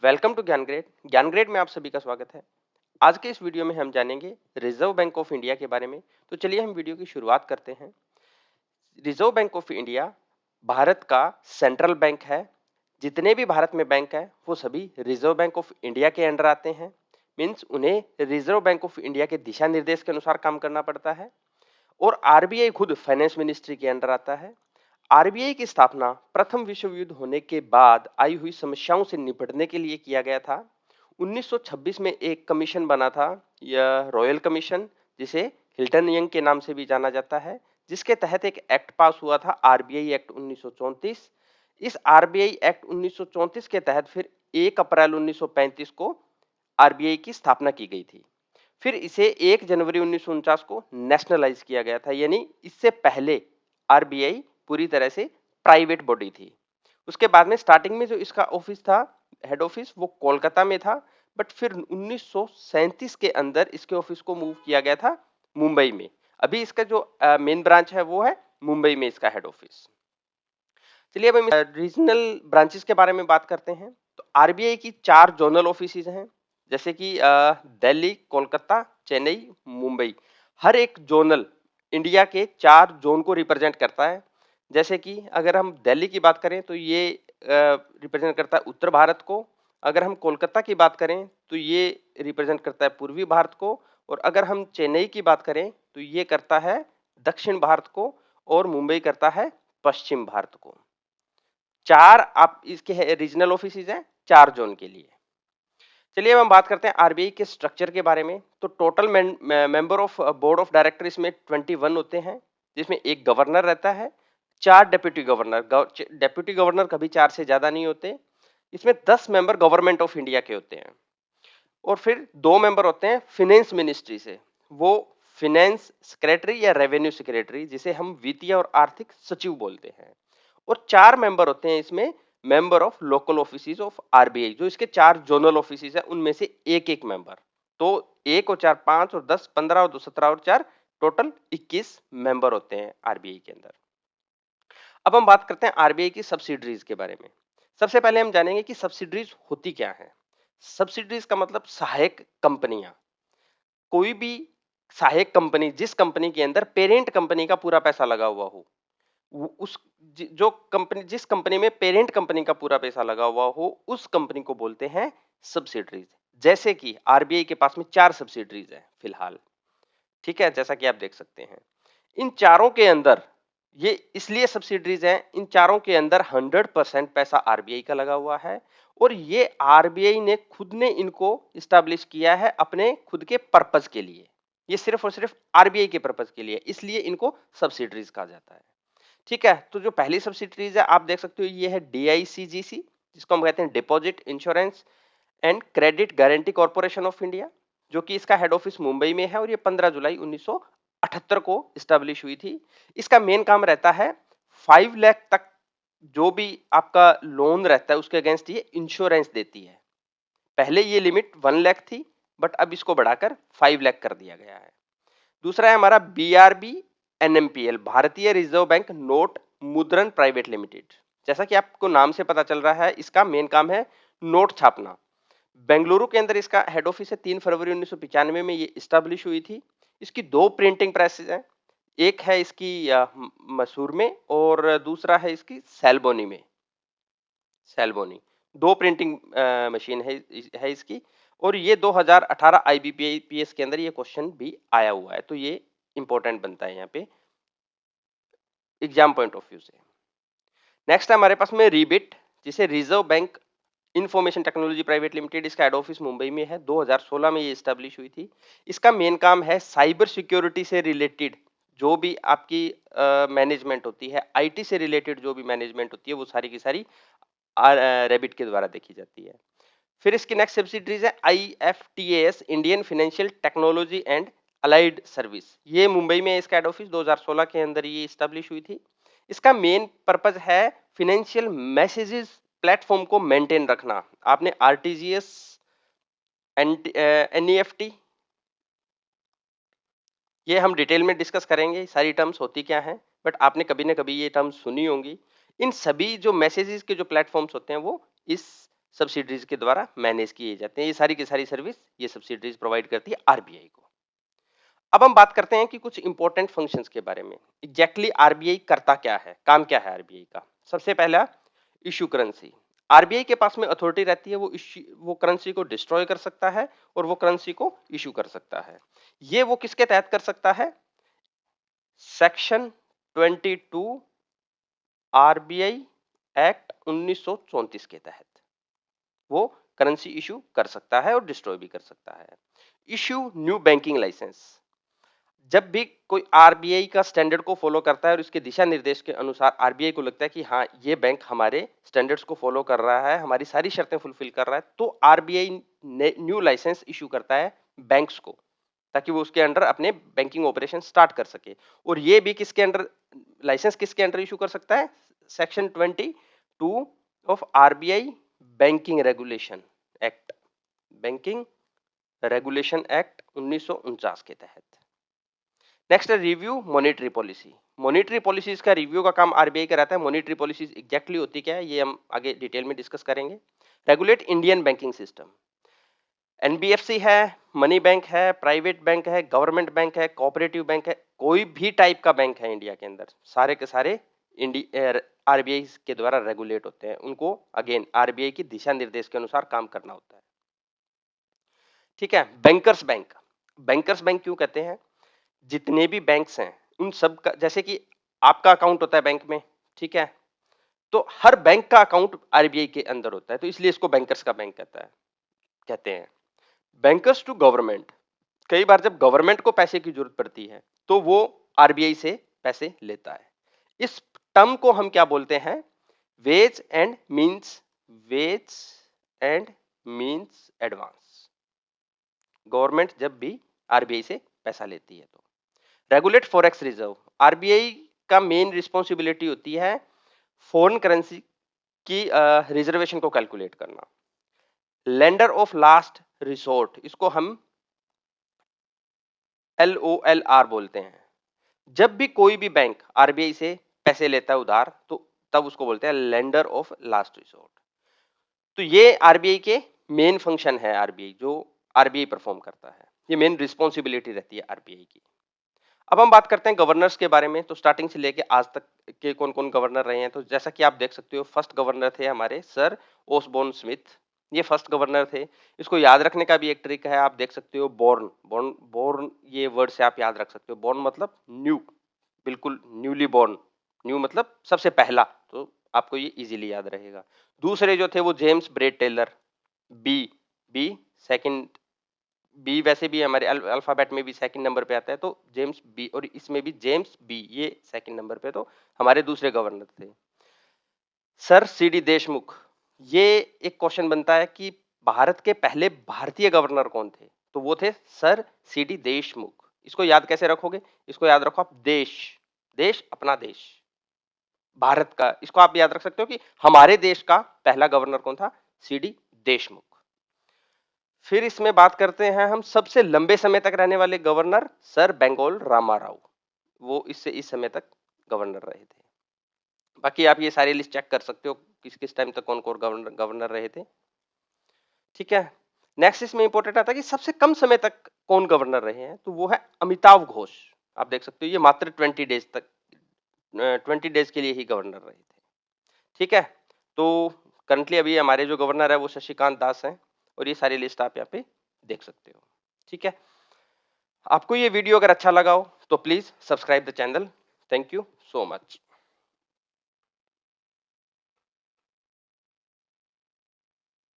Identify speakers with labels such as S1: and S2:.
S1: Welcome to ज्ञान grade में आप सभी का स्वागत है। आज के इस वीडियो में हम जानेंगे रिजर्व बैंक ऑफ इंडिया के बारे में। तो चलिए हम वीडियो की शुरुआत करते हैं। Reserve bank of India Bharat का सेंट्रल बैंक है। जितने भी भारत में बैंक है वो सभी रिजर्व बैंक ऑफ इंडिया के अंडर आते हैं। मीन्स उन्हें रिजर्व बैंक ऑफ इंडिया के दिशा निर्देश के अनुसार काम करना पड़ता है। और आरबीआई खुद फाइनेंस मिनिस्ट्री के अंडर आता है। आरबीआई की स्थापना प्रथम विश्व युद्ध होने के बाद आई हुई समस्याओं से निपटने के लिए किया गया था। 1926 में एक कमीशन बना था, यह रॉयल कमीशन, जिसे हिल्टन यंग के नाम से भी जाना जाता है, जिसके तहत एक एक्ट पास हुआ था, आरबीआई एक्ट 1934। इस आरबीआई एक्ट 1934 के तहत फिर 1 अप्रैल 1935 को आरबीआई की स्थापना की गई थी। फिर इसे 1 जनवरी 1949 को नेशनलाइज किया गया था, यानी इससे पहले आरबीआई पूरी तरह से प्राइवेट बॉडी थी। उसके बाद में स्टार्टिंग में जो इसका ऑफिस था, हेड ऑफिस, वो कोलकाता में था। बट फिर 1937 के अंदर इसके ऑफिस को मूव किया गया था मुंबई में। अभी इसका जो मेन ब्रांच है वो है मुंबई में, इसका हेड ऑफिस। चलिए अब हम रीजनल ब्रांचेस के बारे में बात करते हैं। तो आरबीआई की 4 जोनल ऑफिस हैं, जैसे कि दिल्ली, कोलकाता, चेन्नई, मुंबई। हर एक जोनल इंडिया के 4 जोन को रिप्रेजेंट करता है। जैसे कि अगर हम दिल्ली की बात करें तो ये रिप्रेजेंट करता है उत्तर भारत को। अगर हम कोलकाता की बात करें तो ये रिप्रेजेंट करता है पूर्वी भारत को। और अगर हम चेन्नई की बात करें तो ये करता है दक्षिण भारत को। और मुंबई करता है पश्चिम भारत को। 4 आप इसके रीजनल ऑफिस हैं 4 जोन के लिए। चलिए अब हम बात करते हैं आरबीआई के स्ट्रक्चर के बारे में। तो total member of board of director इसमें 21 होते हैं, जिसमें एक गवर्नर रहता है, 4 डेप्यूटी गवर्नर। डेप्यूटी गवर्नर कभी 4 से ज्यादा नहीं होते। इसमें 10 मेंबर गवर्नमेंट ऑफ इंडिया के होते हैं। और फिर 2 मेंबर होते हैं फिनेंस मिनिस्ट्री से, वो फिनेंस सेक्रेटरी या रेवेन्यू सेक्रेटरी, जिसे हम वित्तीय और आर्थिक सचिव बोलते हैं। और 4 मेंबर होते हैं इसमें member of local office of RBI, जो इसके 4 जोनल ऑफिस है उनमें से एक एक मेंबर। तो 1 और 4 5 और 10 15 और 2 17 और 4 टोटल 21 मेंबर होते हैं आरबीआई के अंदर। अब हम बात करते हैं आरबीआई की सब्सिडरीज के बारे में। सबसे पहले हम जानेंगे कि सब्सिडरीज होती क्या है। सब्सिडरीज का मतलब सहायक कंपनियां। कोई भी सहायक कंपनी, जिस कंपनी के अंदर पेरेंट कंपनी का पूरा पैसा लगा हुआ हो, उस जो कंपनी, जिस कंपनी में पेरेंट कंपनी का पूरा पैसा लगा हुआ हो, उस कंपनी को बोलते हैं सब्सिडरीज। जैसे कि आरबीआई के पास में 4 सब्सिडरीज है फिलहाल, ठीक है, जैसा कि आप देख सकते हैं। इन चारों के अंदर, ये इसलिए सब्सिडरीज हैं, इन चारों के अंदर 100% पैसा आरबीआई का लगा हुआ है। और ये आरबीआई ने खुद ने इनको इस्टेब्लिश किया है अपने खुद के पर्पज के लिए। ये सिर्फ और सिर्फ आरबीआई के पर्पज के लिए, इसलिए इनको सब्सिडरीज कहा जाता है। ठीक है, तो जो पहली सब्सिडरीज है आप देख सकते हो, ये है डीआईसीजीसी, जिसको हम कहते हैं deposit insurance and credit guarantee corporation of India, जो कि इसका हेड ऑफिस मुंबई में है। और ये 15 जुलाई 1978 को स्टैब्लिश हुई थी। इसका मेन काम रहता है 5 लाख तक जो भी आपका लोन रहता है उसके अगेंस्ट ये इंश्योरेंस देती है। पहले ये लिमिट 1 लाख थी, बट अब इसको बढ़ाकर 5 लाख कर दिया गया है। दूसरा है हमारा बीआरबी एनएमपीएल, भारतीय रिजर्व बैंक नोट मुद्रण प्राइवेट लिमिटेड। जैसा कि आपको नाम से पता चल रहा है, इसका मेन काम है नोट छापना। बेंगलुरु के अंदर इसका हेड ऑफिस है। 3 फरवरी 1995 में ये स्टैब्लिश हुई थी। इसकी 2 प्रिंटिंग प्रेसेस हैं, एक है इसकी मसूर में और दूसरा है इसकी सैलबोनी में। सैलबोनी 2 प्रिंटिंग मशीन है इसकी। और ये 2018 आईबीपीएस के अंदर ये क्वेश्चन भी आया हुआ है, तो ये इंपॉर्टेंट बनता है यहाँ पे एग्जाम पॉइंट ऑफ व्यू से। नेक्स्ट है हमारे पास में रीबिट, जिसे reserve bank information technology private limited, इसका हेड ऑफिस मुंबई में है। 2016 में ये स्टैब्लिश हुई थी। इसका मेन काम है साइबर सिक्योरिटी से रिलेटेड जो भी आपकी मैनेजमेंट होती है, आईटी से रिलेटेड जो भी मैनेजमेंट होती है, वो सारी की सारी रेबिट के द्वारा देखी जाती है। फिर इसकी नेक्स्ट सब्सिडरीज है IFTAS, Indian financial technology and allied service. ये मुंबई में इसका हेड ऑफिस 2016 के अंदर ये स्टैब्लिश हुई थी। इसका मेन पर्पज है फाइनेंशियल मैसेजेस प्लेटफॉर्म को मेंटेन रखना। आपने आरटीजीएस, एनईएफटी, ये हम डिटेल में डिस्कस करेंगे सारी टर्म्स होती क्या हैं, बट आपने कभी ना कभी ये टर्म्स सुनी होंगी। इन सभी जो मैसेजेस के जो प्लेटफॉर्म्स होते हैं वो इस सब्सिडरीज के द्वारा मैनेज किए जाते हैं। ये सारी की सारी सर्विस ये सब्सिडरीज प्रोवाइड करती है आरबीआई को। अब हम बात करते हैं कि कुछ इंपॉर्टेंट फंक्शंस के बारे में। एग्जैक्टली आरबीआई करता क्या है, काम क्या है आरबीआई का। सबसे पहला, इशू करेंसी। आरबीआई के पास में अथॉरिटी रहती है, वो करेंसी को डिस्ट्रॉय कर सकता है और वो करेंसी को इशू कर सकता है। ये वो किसके तहत कर सकता है? सेक्शन 22 आरबीआई एक्ट 1934 के तहत वो करेंसी इशू कर सकता है और डिस्ट्रॉय भी कर सकता है। Issue new banking licence. जब भी कोई आरबीआई का स्टैंडर्ड को फॉलो करता है और उसके दिशा निर्देश के अनुसार आरबीआई को लगता है कि हाँ ये बैंक हमारे स्टैंडर्ड्स को फॉलो कर रहा है, हमारी सारी शर्तें फुलफिल कर रहा है, तो आरबीआई न्यू लाइसेंस इशू करता है बैंक्स को, ताकि वो उसके अंडर अपने बैंकिंग ऑपरेशन स्टार्ट कर सके। और ये भी किसके अंडर, लाइसेंस किसके अंडर इशू कर सकता है? Section 22 of RBI banking regulation act, banking regulation act 1949 के तहत। नेक्स्ट है review monetary policy. Monetary policies का रिव्यू का काम आरबीआई का रहता है। मॉनेटरी पॉलिसीज एग्जैक्टली होती क्या है ये हम आगे डिटेल में डिस्कस करेंगे। Regulate Indian banking system. NBFC है, मनी बैंक है, प्राइवेट बैंक है, गवर्नमेंट बैंक है, कोऑपरेटिव बैंक है, कोई भी टाइप का बैंक है इंडिया के अंदर, सारे के सारे आरबीआई के द्वारा रेगुलेट होते हैं। उनको अगेन आरबीआई की दिशा निर्देश के अनुसार काम करना होता है। ठीक है। Bankers bank. बैंकर्स बैंक क्यों कहते हैं? जितने भी बैंक्स हैं उन सब का, जैसे कि आपका अकाउंट होता है बैंक में, ठीक है, तो हर बैंक का अकाउंट आरबीआई के अंदर होता है, तो इसलिए इसको बैंकर्स का बैंक कहते हैं। Bankers to government. कई बार जब गवर्नमेंट को पैसे की जरूरत पड़ती है तो वो आरबीआई से पैसे लेता है। इस टर्म को हम क्या बोलते हैं? Ways and means, ways and means advance. Government जब भी आरबीआई से पैसा लेती है तो। Regulate forex reserve. आरबीआई का मेन रिस्पॉन्सिबिलिटी होती है फॉरेन करेंसी की रिजर्वेशन को कैलकुलेट करना। लेंडर ऑफ लास्ट रिसोर्ट, इसको हम LOLR बोलते हैं। जब भी कोई भी बैंक आरबीआई से पैसे लेता है उधार, तो तब उसको बोलते हैं लेंडर ऑफ लास्ट रिसोर्ट। तो ये आरबीआई के मेन फंक्शन है, आरबीआई जो आरबीआई परफॉर्म करता है, ये मेन रिस्पॉन्सिबिलिटी रहती है आरबीआई की। अब हम बात करते हैं गवर्नर्स के बारे में। तो स्टार्टिंग से लेके आज तक के कौन कौन गवर्नर रहे हैं, तो जैसा कि आप देख सकते हो फर्स्ट गवर्नर थे हमारे सर ओसबोर्न स्मिथ, ये फर्स्ट गवर्नर थे। इसको याद रखने का भी एक ट्रिक है, आप देख सकते हो बोर्न, बोर्न बोर्न ये वर्ड से आप याद रख सकते हो। बोर्न मतलब न्यू, बिल्कुल न्यूली बोर्न, न्यू मतलब सबसे पहला, तो आपको ये इजीली याद रहेगा। दूसरे जो थे वो James Brad Taylor, B, B second, B वैसे भी हमारे अल्फाबेट में भी सेकंड नंबर पे आता है, तो जेम्स बी, और इसमें भी जेम्स बी ये सेकंड नंबर पे, तो हमारे दूसरे गवर्नर थे। Sir CD Deshmukh. ये एक क्वेश्चन बनता है कि भारत के पहले भारतीय गवर्नर कौन थे, तो वो थे सर सीडी देशमुख। इसको याद कैसे रखोगे? इसको याद रखो आप, देश, देश अपना देश, भारत का, इसको आप याद रख सकते हो कि हमारे देश का पहला गवर्नर कौन था? सीडी देशमुख। फिर इसमें बात करते हैं हम सबसे लंबे समय तक रहने वाले गवर्नर, सर बेंगोल रामाराव, वो इससे इस समय तक गवर्नर रहे थे। बाकी आप ये सारी लिस्ट चेक कर सकते हो किस किस टाइम तक कौन कौन गवर्नर रहे थे। ठीक है। नेक्स्ट इसमें इंपॉर्टेंट आता है कि सबसे कम समय तक कौन गवर्नर रहे हैं, तो वो है अमिताभ घोष। आप देख सकते हो ये मात्र 20 डेज तक, 20 डेज के लिए ही गवर्नर रहे थे। ठीक है। तो करंटली अभी हमारे जो गवर्नर है वो शशिकांत दास हैं, और ये सारी लिस्ट आप यहाँ पे देख सकते हो। ठीक है। आपको ये वीडियो अगर अच्छा लगा हो तो please subscribe the channel. Thank you so much.